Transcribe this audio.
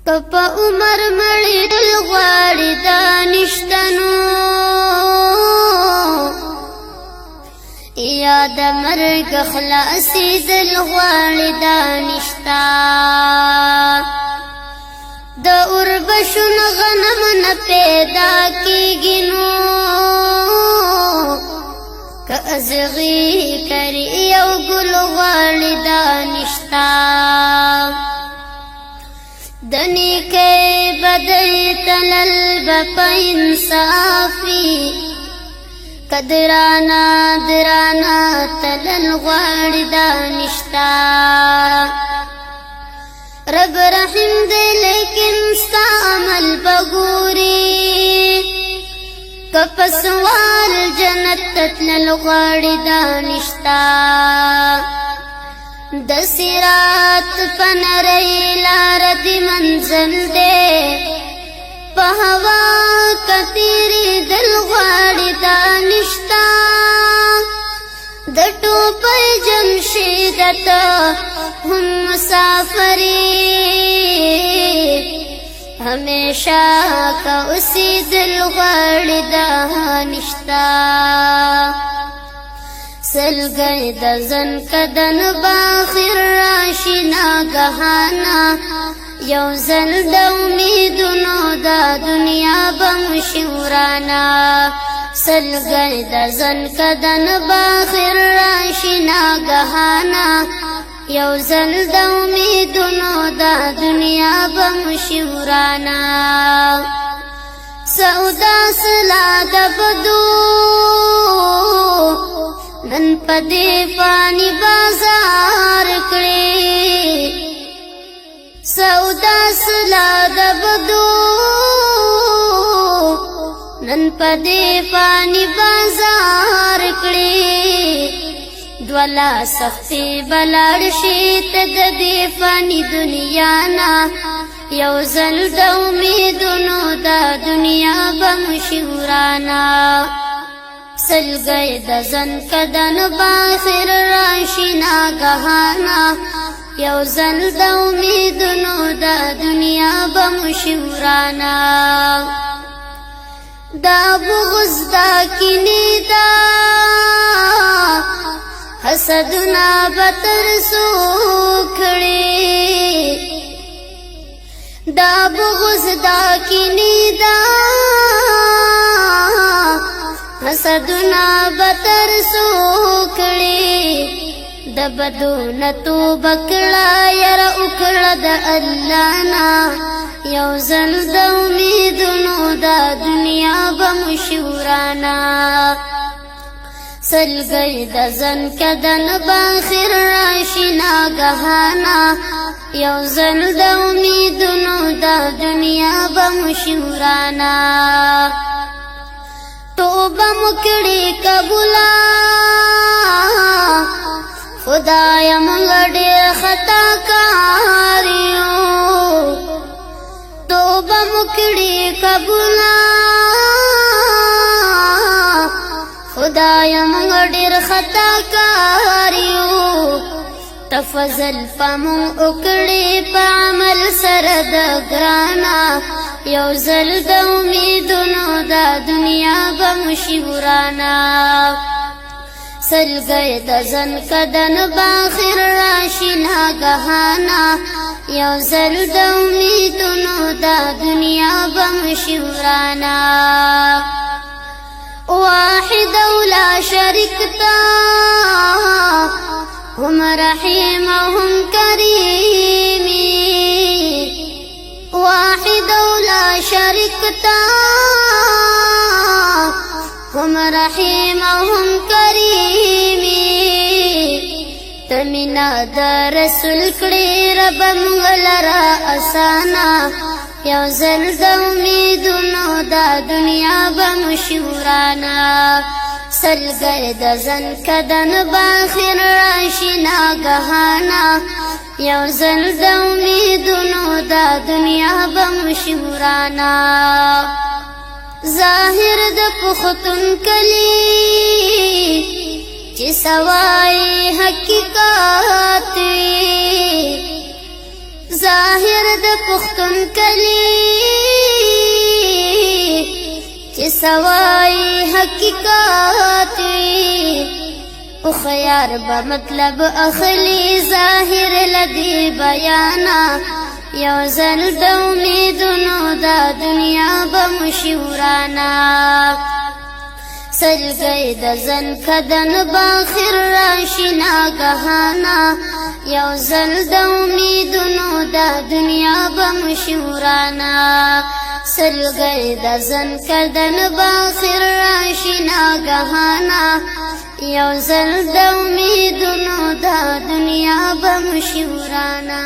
کپ عمر مړی دل غواړي دانشتنو یا د مرګ خلاصي دل غواړي دانشتا د اوربشون غنم نه پیدا کیږي نو که ازغي کری یو ګل غواړي دانشتا دنی کے بدل تلل بپا انصافی قدرانا درانا تلل غوار دانشتا رب رحم دے لیکن ستا عمل بگوری کپسوال جنت تلل غوار دانشتا د صراط پنری لار دی منزل دے په هوا کتیری دل غواړي دانشتا د ټوپۍ جمشیدت هم مسافری همیشه کا اسی دل غواړي دانشتا سلگئی دزن کدن باخر راشنا گہانا یو زل دا امیدنو دا دنیا بمشورانا سلگئی دزن کدن باخر راشنا گہانا یو زل دا امیدنو دا دنیا بمشورانا سودا سلا دبدو نن پدې پانی بازار کړې سودا سلا دبدو نن پدې پانی بازار کړې دولا سختي بلړ شي ته دې فانی دنیا نا یو زل د امیدونو دا دنیا بمشورانا سلگئی دزن کدن باخر راشنا گہانا یو زل د امیدونو دا دنیا بمشورانا دا بغض دا کینی دا حسدنا بتر سو کھڑی دا بغض دا کینی دا حسدنا بتر سو کړي د بدون تو بکړه ير وکړه د الله نا یو زل د امیدونو دا دنیا بمشورانا سلګي د زن کدن باخر راشنا گہانا یو زل د امیدونو دا دنیا بمشورانا توبه مکړی قبولا خدایا مونږ ډېر خطا کاریو توبه مکړی قبولا خدایا مونږ ډېر خطا کاریو تفضل پمو وکړی په عمل سره د ګرانا یو زل د امیدونو دا دنیا بمشورانا سلګئی دزن کدن باخر راشنا گہانا یو زل د امیدونو دا دنیا بمشورانا واحد لا شریک تا هم رحیم هم کریمی واحد لا شریک تا هم رحیم هم کریمی تمینا دا رسول کړي رب مغلرا اسانا یو زل د امیدونو دا دنیا بمشورانا سلګي د زن کدن باخر راشنا گہانا یو زل د امیدونو دا دنیا بمشورانا ظاهر د پختون کلی چې سوای حقیقت ظاهر د پختون کلی چې سوای حقیقت وي او خیار به مطلب اخلی ظاهر لدی بیانا یو ځل د امیدونو دا دنیا به مشورانا سلګی د زن کدن باخر راشي ناګهانا یو ځل د امیدونو دا دنیا به مشورانا سلګی د زن کدن باخر راشي ناګهانا یو ځل د امیدونو دا دنیا به مشورانا